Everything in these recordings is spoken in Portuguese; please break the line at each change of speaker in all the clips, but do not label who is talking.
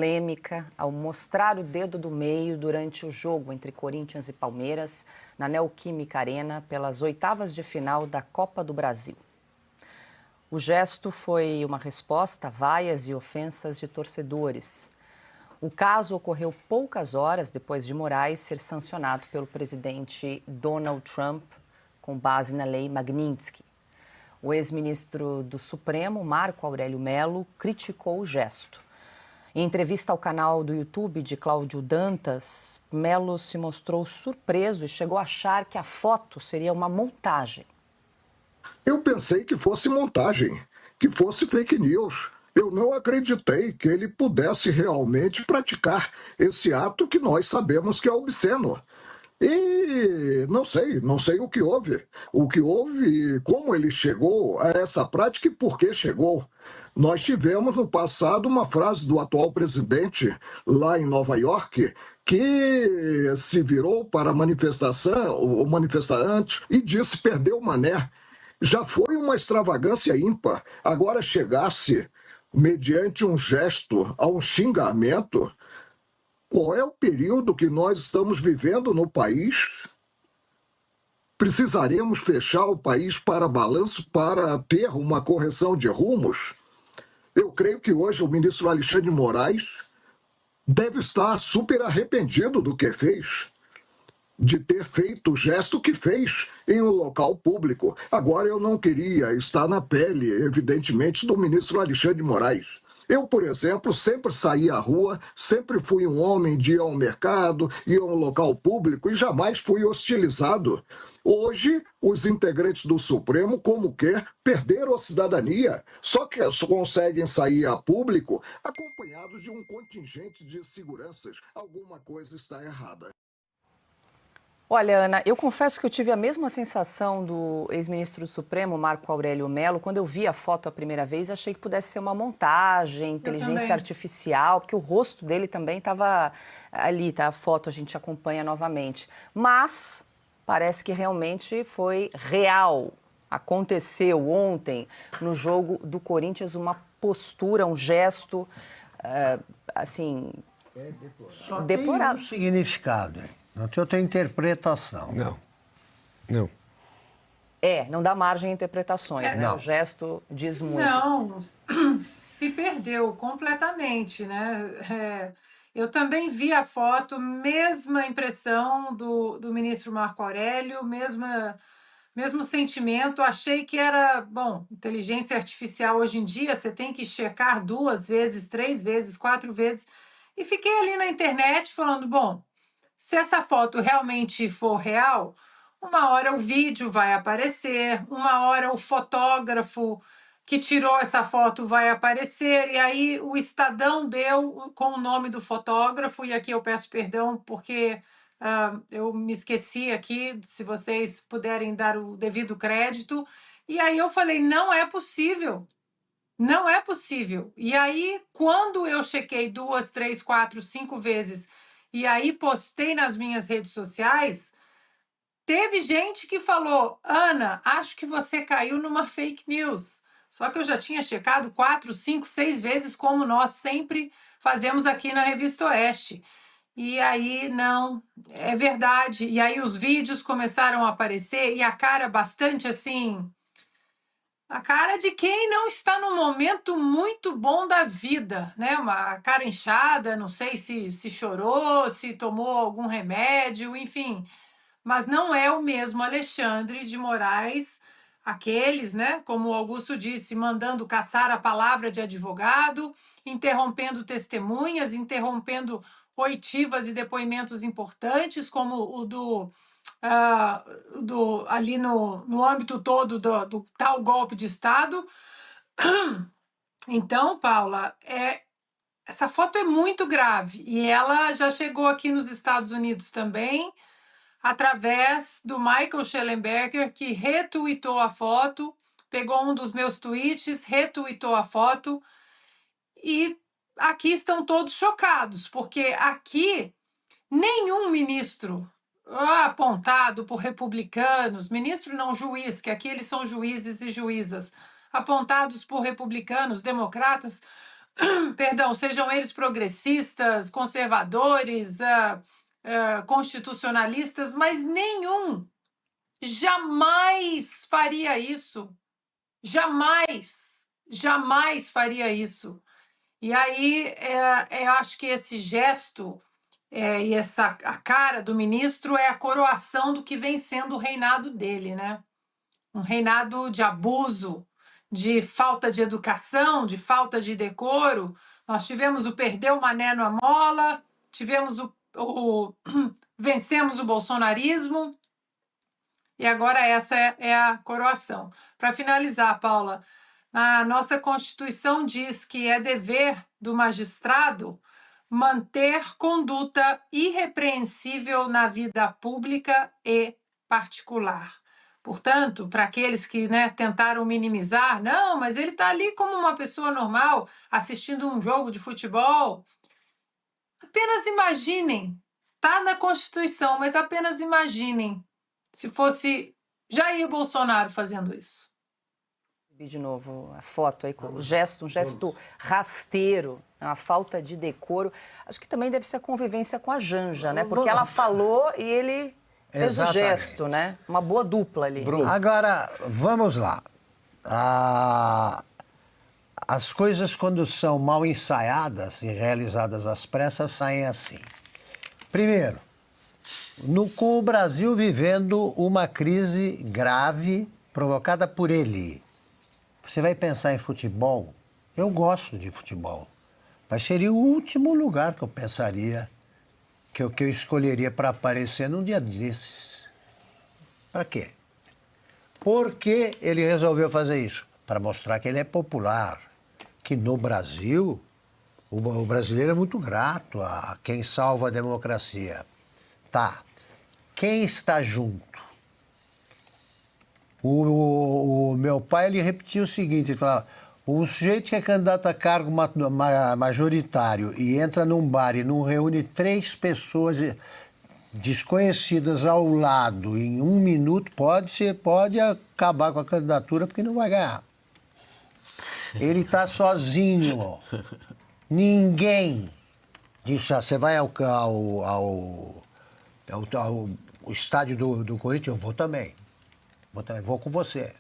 polêmica ao mostrar o dedo do meio durante o jogo entre Corinthians e Palmeiras na Neoquímica Arena pelas oitavas de final da Copa do Brasil. O gesto foi uma resposta a vaias e ofensas de torcedores. O caso ocorreu poucas horas depois de Moraes ser sancionado pelo presidente Donald Trump com base na lei Magnitsky. O ex-ministro do Supremo, Marco Aurélio Mello, criticou o gesto. Em entrevista ao canal do YouTube de Cláudio Dantas, Mello se mostrou surpreso e chegou a achar que a foto seria uma montagem.
Eu pensei que fosse montagem, que fosse fake news. Eu não acreditei que ele pudesse realmente praticar esse ato que nós sabemos que é obsceno. E não sei o que houve. O que houve, como ele chegou a essa prática e por que chegou. Nós tivemos no passado uma frase do atual presidente lá em Nova York que se virou para a manifestação, o manifestante, e disse perdeu o mané. Já foi uma extravagância ímpar. Agora chegasse, mediante um gesto, a um xingamento. Qual é o período que nós estamos vivendo no país? Precisaremos fechar o país para balanço para ter uma correção de rumos? Eu creio que hoje o ministro Alexandre de Moraes deve estar super arrependido do que fez, de ter feito o gesto que fez em um local público. Agora, eu não queria estar na pele, evidentemente, do ministro Alexandre de Moraes. Eu, por exemplo, sempre saí à rua, sempre fui um homem de ir ao mercado, ir a um local público e jamais fui hostilizado. Hoje, os integrantes do Supremo, como quer, perderam a cidadania, só que conseguem sair a público acompanhados de um contingente de seguranças. Alguma coisa está errada.
Olha, Ana, eu confesso que eu tive a mesma sensação do ex-ministro do Supremo, Marco Aurélio Mello. Quando eu vi a foto a primeira vez, achei que pudesse ser uma montagem, inteligência artificial, porque o rosto dele também estava ali, tá? A foto a gente acompanha novamente. Mas parece que realmente foi real. Aconteceu ontem, no jogo do Corinthians, uma postura, um gesto, assim,
deplorável. Tem um significado, hein? Não tem outra interpretação.
Não.
Não dá margem a interpretações, né?
Não.
O gesto diz muito.
Não, se perdeu completamente, né? Eu também vi a foto, mesma impressão do ministro Marco Aurélio, mesmo sentimento. Achei que era, bom, inteligência artificial hoje em dia, você tem que checar 2 vezes, 3 vezes, 4 vezes. E fiquei ali na internet falando, bom, se essa foto realmente for real, uma hora o vídeo vai aparecer, uma hora o fotógrafo que tirou essa foto vai aparecer, e aí o Estadão deu com o nome do fotógrafo, e aqui eu peço perdão porque eu me esqueci aqui, se vocês puderem dar o devido crédito, e aí eu falei, não é possível. Não é possível. E aí, quando eu chequei 2, 3, 4, 5 vezes e aí postei nas minhas redes sociais, teve gente que falou, Ana, acho que você caiu numa fake news. Só que eu já tinha checado 4, 5, 6 vezes, como nós sempre fazemos aqui na Revista Oeste. E aí, não, é verdade. E aí os vídeos começaram a aparecer e a cara bastante assim... A cara de quem não está num momento muito bom da vida, né? Uma cara inchada, não sei se chorou, se tomou algum remédio, enfim. Mas não é o mesmo Alexandre de Moraes, aqueles, né? Como o Augusto disse, mandando caçar a palavra de advogado, interrompendo testemunhas, interrompendo oitivas e depoimentos importantes, como o ah, ali no âmbito todo do tal golpe de Estado. Então, Paula, essa foto é muito grave e ela já chegou aqui nos Estados Unidos também, através do Michael Schellenberger, que retuitou a foto, pegou um dos meus tweets, retuitou a foto, e aqui estão todos chocados, porque aqui nenhum ministro apontado por republicanos, ministro não juiz, que aqui eles são juízes e juízas, apontados por republicanos, democratas, perdão, sejam eles progressistas, conservadores, constitucionalistas, mas nenhum jamais faria isso. Jamais faria isso. E aí, eu acho que esse gesto e a cara do ministro é a coroação do que vem sendo o reinado dele, né? Um reinado de abuso, de falta de educação, de falta de decoro. Nós tivemos o perdeu o Mané na mola, tivemos vencemos o bolsonarismo, e agora essa é a coroação. Para finalizar, Paula, a nossa Constituição diz que é dever do magistrado manter conduta irrepreensível na vida pública e particular. Portanto, para aqueles que tentaram minimizar, não, mas ele está ali como uma pessoa normal, assistindo um jogo de futebol. Apenas imaginem, está na Constituição, mas apenas imaginem se fosse Jair Bolsonaro fazendo isso.
De novo a foto aí, o gesto, um gesto rasteiro, uma falta de decoro. Acho que também deve ser a convivência com a Janja, né? Porque ela falou e ele fez o gesto, né? Uma boa dupla ali.
Bruno. Agora, vamos lá. As coisas, quando são mal ensaiadas e realizadas às pressas, saem assim. Primeiro, com o Brasil vivendo uma crise grave provocada por ele. Você vai pensar em futebol? Eu gosto de futebol, mas seria o último lugar que eu pensaria, que eu escolheria para aparecer num dia desses. Para quê? Por que ele resolveu fazer isso? Para mostrar que ele é popular, que no Brasil, o brasileiro é muito grato a quem salva a democracia. Tá. Quem está junto? O meu pai, ele repetia o seguinte, ele falava, o sujeito que é candidato a cargo majoritário e entra num bar e não reúne 3 pessoas desconhecidas ao lado em 1 minuto, pode acabar com a candidatura porque não vai ganhar. Ele está sozinho. Ninguém. Você vai ao estádio do Corinthians, eu vou também. Vou com você.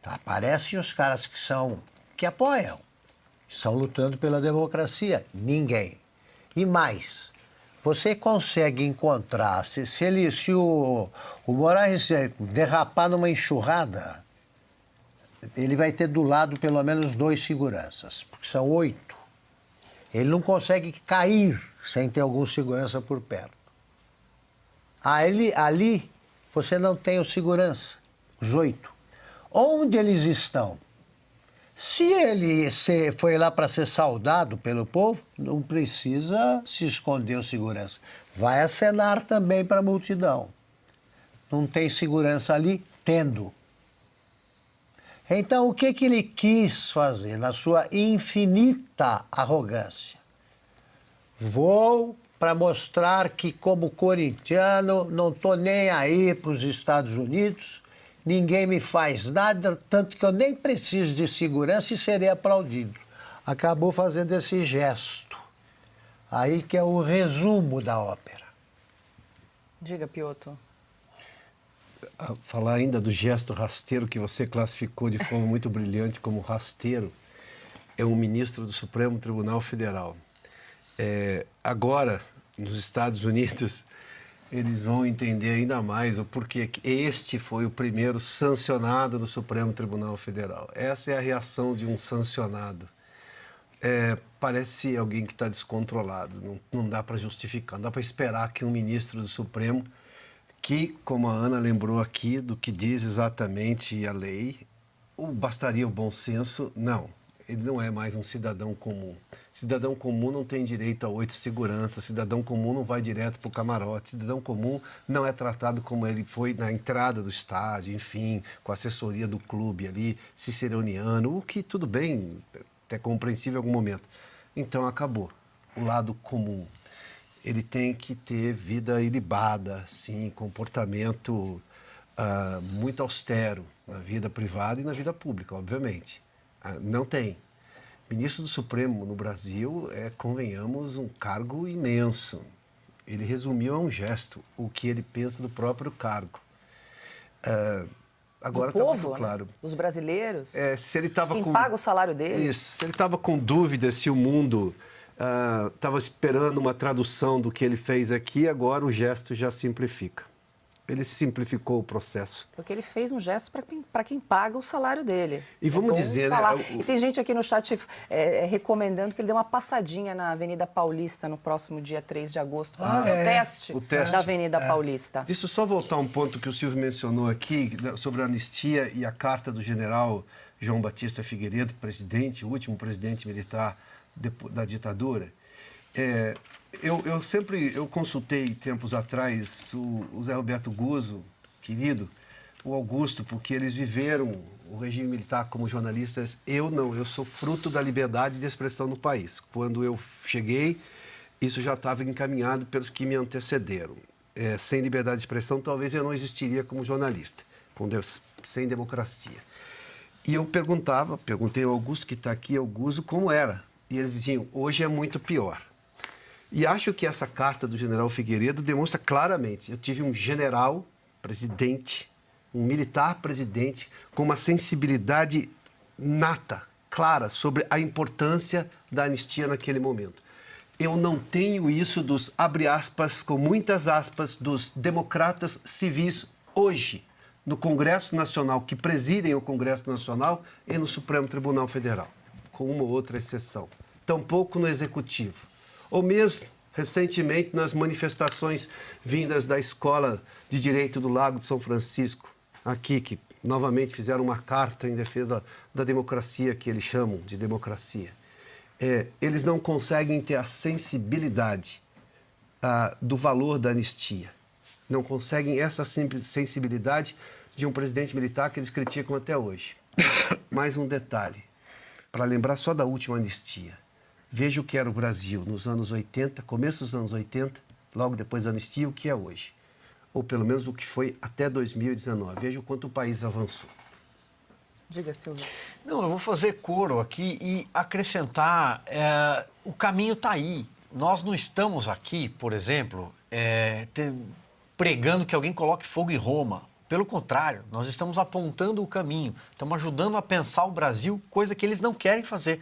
Aparecem os caras que apoiam, estão lutando pela democracia. Ninguém. E mais, você consegue encontrar, se o Moraes derrapar numa enxurrada, ele vai ter do lado pelo menos 2 seguranças, porque são 8. Ele não consegue cair sem ter algum segurança por perto. Ali você não tem o segurança. Os 8. Onde eles estão? Se ele foi lá para ser saudado pelo povo, não precisa se esconder o segurança. Vai acenar também para a multidão. Não tem segurança ali? Tendo. Então, o que ele quis fazer na sua infinita arrogância? Vou para mostrar que, como corintiano, não estou nem aí para os Estados Unidos. Ninguém me faz nada, tanto que eu nem preciso de segurança e serei aplaudido. Acabou fazendo esse gesto. Aí que é o resumo da ópera.
Diga, Piotr.
Falar ainda do gesto rasteiro que você classificou de forma muito brilhante como rasteiro, é um ministro do Supremo Tribunal Federal. Agora, nos Estados Unidos, eles vão entender ainda mais o porquê que este foi o primeiro sancionado no Supremo Tribunal Federal. Essa é a reação de um sancionado. Parece alguém que está descontrolado, não dá para justificar, não dá para esperar que um ministro do Supremo, que, como a Ana lembrou aqui, do que diz exatamente a lei, bastaria o bom senso, não. Ele não é mais um cidadão comum. Cidadão comum não tem direito a 8 seguranças, cidadão comum não vai direto para o camarote, cidadão comum não é tratado como ele foi na entrada do estádio, enfim, com a assessoria do clube ali, ciceroniano, o que tudo bem, até compreensível em algum momento. Então acabou. O lado comum. Ele tem que ter vida ilibada, sim, comportamento muito austero na vida privada e na vida pública, obviamente. Não tem. Ministro do Supremo no Brasil convenhamos, um cargo imenso. Ele resumiu a um gesto o que ele pensa do próprio cargo. Agora
do povo,
tá muito claro.
Né? Dos brasileiros.
Se ele tava
Quem
com...
paga o salário dele.
Isso. Se ele estava com dúvida se o mundo estava esperando uma tradução do que ele fez aqui, agora o gesto já simplifica. Ele simplificou o processo.
Porque ele fez um gesto para quem paga o salário dele.
E vamos dizer,
falar.
né?
E tem gente aqui no chat recomendando que ele dê uma passadinha na Avenida Paulista no próximo dia 3 de agosto para fazer o teste da Avenida Paulista.
Deixa eu só voltar um ponto que o Silvio mencionou aqui, sobre a anistia e a carta do general João Batista Figueiredo, presidente, o último presidente militar da ditadura. Eu consultei tempos atrás o Zé Roberto Guzzo, querido, o Augusto, porque eles viveram o regime militar como jornalistas. Eu não, eu sou fruto da liberdade de expressão no país. Quando eu cheguei, isso já estava encaminhado pelos que me antecederam. Sem liberdade de expressão, talvez eu não existiria como jornalista, sem democracia. E eu perguntei ao Augusto, que está aqui, Augusto, como era. E eles diziam, hoje é muito pior. E acho que essa carta do general Figueiredo demonstra claramente. Eu tive um general presidente, um militar presidente, com uma sensibilidade nata, clara, sobre a importância da anistia naquele momento. Eu não tenho isso dos, abre aspas, com muitas aspas, dos democratas civis hoje, no Congresso Nacional, que presidem o Congresso Nacional e no Supremo Tribunal Federal, com uma ou outra exceção. Tampouco no Executivo. Ou mesmo, recentemente, nas manifestações vindas da Escola de Direito do Lago de São Francisco, aqui, que novamente fizeram uma carta em defesa da democracia, que eles chamam de democracia. Eles não conseguem ter a sensibilidade do valor da anistia. Não conseguem essa sensibilidade de um presidente militar que eles criticam até hoje. Mais um detalhe, para lembrar só da última anistia. Veja o que era o Brasil nos anos 80, começo dos anos 80, logo depois da anistia, o que é hoje. Ou pelo menos o que foi até 2019. Veja o quanto o país avançou.
Diga, Silvio.
Não, eu vou fazer coro aqui e acrescentar, o caminho está aí. Nós não estamos aqui, por exemplo, pregando que alguém coloque fogo em Roma. Pelo contrário, nós estamos apontando o caminho, estamos ajudando a pensar o Brasil, coisa que eles não querem fazer.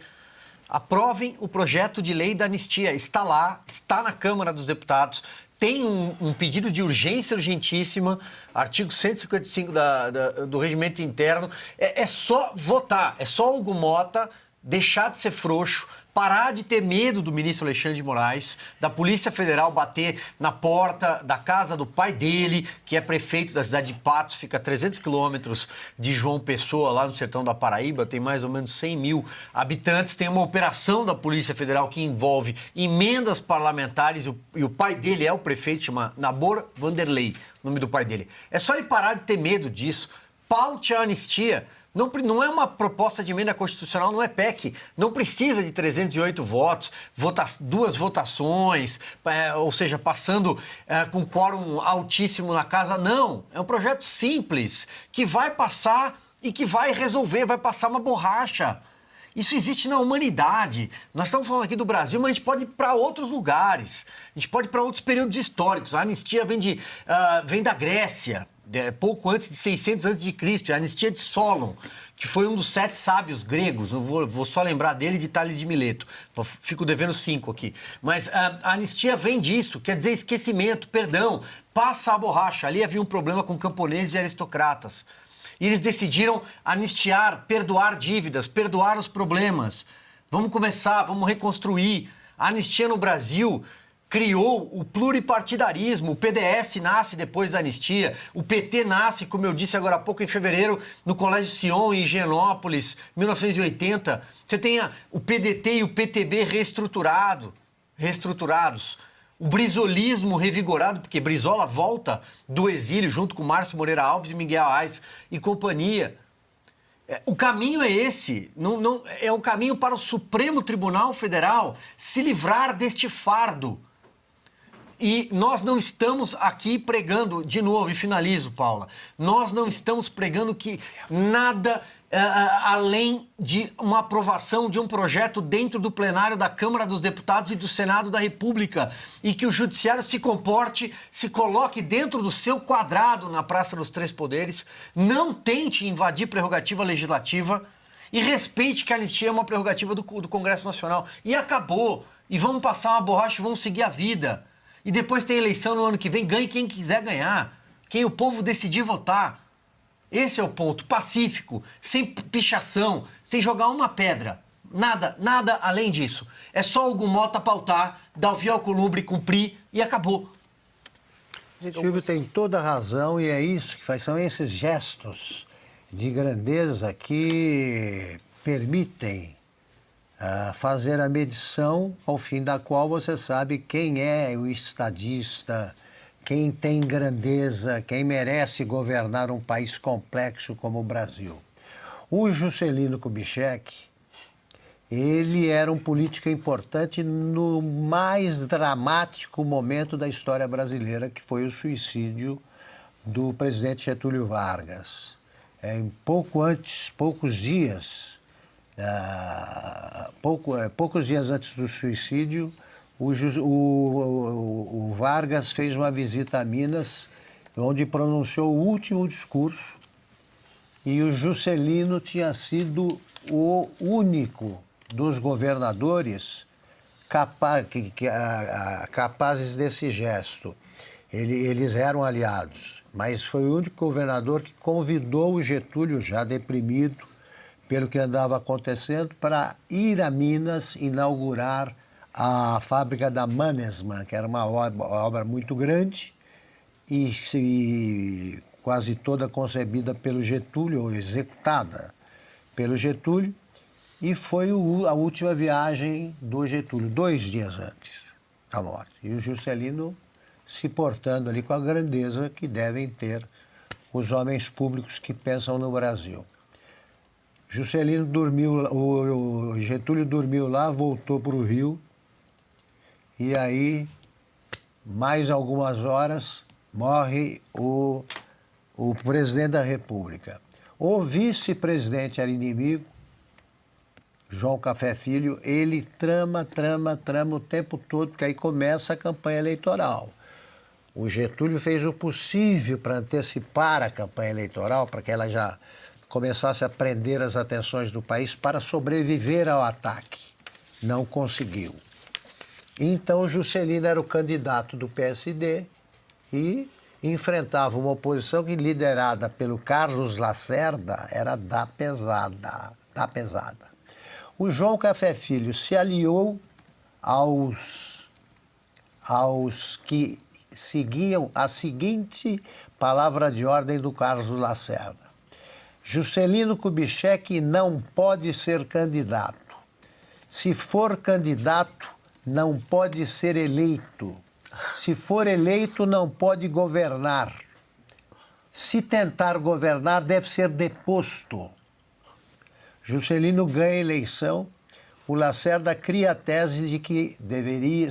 Aprovem o projeto de lei da anistia. Está lá, está na Câmara dos Deputados. Tem um pedido de urgência urgentíssima, artigo 155 do Regimento Interno. É só votar, é só Hugo Mota deixar de ser frouxo, parar de ter medo do ministro Alexandre de Moraes, da Polícia Federal bater na porta da casa do pai dele, que é prefeito da cidade de Patos, fica a 300 quilômetros de João Pessoa, lá no sertão da Paraíba, tem mais ou menos 100 mil habitantes, tem uma operação da Polícia Federal que envolve emendas parlamentares e o pai dele é o prefeito, chama Nabor Vanderlei, o nome do pai dele. É só ele parar de ter medo disso, paute a anistia. Não é uma proposta de emenda constitucional, não é PEC. Não precisa de 308 votos, duas votações, ou seja, passando com quórum altíssimo na casa. Não, é um projeto simples, que vai passar e que vai resolver, vai passar uma borracha. Isso existe na humanidade. Nós estamos falando aqui do Brasil, mas a gente pode ir para outros lugares. A gente pode ir para outros períodos históricos. A anistia vem da Grécia. Pouco antes de 600 a.C., a anistia de Solon, que foi um dos 7 sábios gregos, eu vou só lembrar dele, de Tales de Mileto, fico devendo 5 aqui, mas a anistia vem disso, quer dizer esquecimento, perdão, passa a borracha. Ali havia um problema com camponeses e aristocratas, e eles decidiram anistiar, perdoar dívidas, perdoar os problemas, vamos começar, vamos reconstruir. A anistia no Brasil criou o pluripartidarismo, o PDS nasce depois da anistia, o PT nasce, como eu disse agora há pouco, em fevereiro, no Colégio Sion, em Higienópolis, 1980. Você tem o PDT e o PTB reestruturados, o brizolismo revigorado, porque Brizola volta do exílio junto com Márcio Moreira Alves e Miguel Aires e companhia. O caminho é esse, é o caminho para o Supremo Tribunal Federal se livrar deste fardo. E nós não estamos aqui pregando, de novo, e finalizo, Paula, nós não estamos pregando que nada além de uma aprovação de um projeto dentro do plenário da Câmara dos Deputados e do Senado da República, e que o judiciário se comporte, se coloque dentro do seu quadrado na Praça dos Três Poderes, não tente invadir prerrogativa legislativa e respeite que a anistia é uma prerrogativa do Congresso Nacional. E acabou. E vamos passar uma borracha e vamos seguir a vida. E depois tem eleição no ano que vem, ganhe quem quiser ganhar. Quem o povo decidir votar. Esse é o ponto, pacífico, sem pichação, sem jogar uma pedra. Nada além disso. É só o Mota pautar, dar o fiel ao columbre, cumprir e acabou. Silvio tem toda a razão e é isso que faz. São esses gestos de grandeza que permitem fazer a medição ao fim da qual você sabe quem é o estadista, quem tem grandeza, quem merece governar um país complexo como o Brasil. O Juscelino Kubitschek, ele era um político importante no mais dramático momento da história brasileira, que foi o suicídio do presidente Getúlio Vargas. Poucos dias antes do suicídio, o Vargas fez uma visita a Minas, onde pronunciou o último discurso, e o Juscelino tinha sido o único dos governadores capazes desse gesto. Eles eram aliados, mas foi o único governador que convidou o Getúlio, já deprimido pelo que andava acontecendo, para ir a Minas inaugurar a fábrica da Mannesmann, que era uma obra muito grande e quase toda concebida pelo Getúlio, ou executada pelo Getúlio, e foi a última viagem do Getúlio, 2 dias antes da morte. E o Juscelino se portando ali com a grandeza que devem ter os homens públicos que pensam no Brasil. Juscelino dormiu, o Getúlio dormiu lá, voltou para o Rio, e aí, mais algumas horas, morre o presidente da República. O vice-presidente era inimigo, João Café Filho, ele trama o tempo todo, porque aí começa a campanha eleitoral. O Getúlio fez o possível para antecipar a campanha eleitoral, para que ela já começasse a prender as atenções do país para sobreviver ao ataque. Não conseguiu. Então, Juscelino era o candidato do PSD e enfrentava uma oposição que, liderada pelo Carlos Lacerda, era da pesada. O João Café Filho se aliou aos que seguiam a seguinte palavra de ordem do Carlos Lacerda: Juscelino Kubitschek não pode ser candidato. Se for candidato, não pode ser eleito. Se for eleito, não pode governar. Se tentar governar, deve ser deposto. Juscelino ganha a eleição. O Lacerda cria a tese de que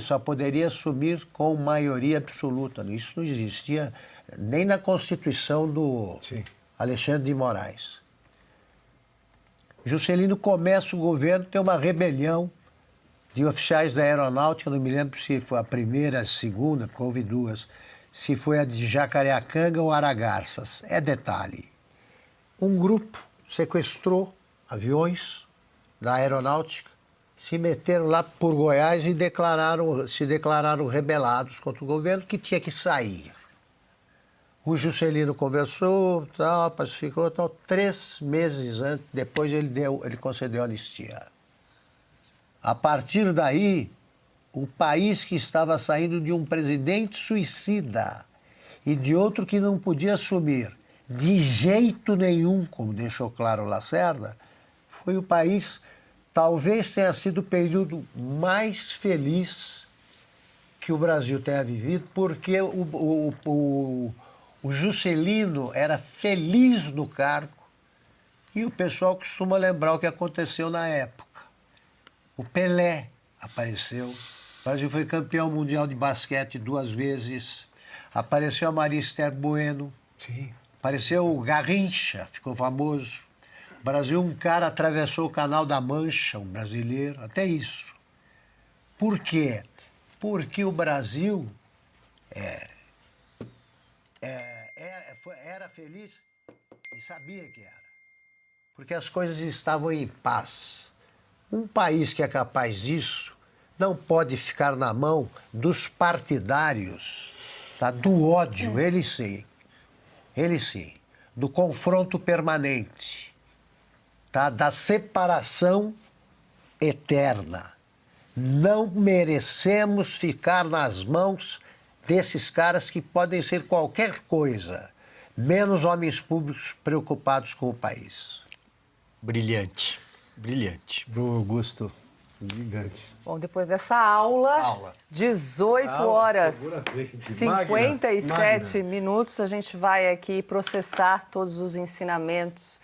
só poderia assumir com maioria absoluta. Isso não existia nem na Constituição do Alexandre de Moraes. Juscelino começa o governo, tem uma rebelião de oficiais da aeronáutica, não me lembro se foi a primeira, a segunda, porque houve 2, se foi a de Jacareacanga ou Aragarças. É detalhe. Um grupo sequestrou aviões da aeronáutica, se meteram lá por Goiás e se declararam rebelados contra o governo, que tinha que sair. O Juscelino conversou, pacificou, 3 meses depois ele concedeu anistia. A partir daí, o país que estava saindo de um presidente suicida e de outro que não podia assumir de jeito nenhum, como deixou claro Lacerda, foi o país, talvez tenha sido o período mais feliz que o Brasil tenha vivido, porque o Juscelino era feliz no cargo e o pessoal costuma lembrar o que aconteceu na época. O Pelé apareceu, o Brasil foi campeão mundial de basquete 2 vezes, apareceu a Maria Esther Bueno, apareceu o Garrincha, ficou famoso, Brasil, um cara atravessou o Canal da Mancha, um brasileiro, até isso. Por quê? Porque o Brasil era feliz e sabia que era. Porque as coisas estavam em paz. Um país que é capaz disso não pode ficar na mão dos partidários, tá? Do ódio, ele sim, do confronto permanente, tá? Da separação eterna. Não merecemos ficar nas mãos desses caras que podem ser qualquer coisa, menos homens públicos preocupados com o país.
Brilhante, brilhante.
Bruno Augusto, gigante.
Bom, depois dessa aula, 18 horas
seguramente.
57
Magna.
minutos, a gente vai aqui processar todos os ensinamentos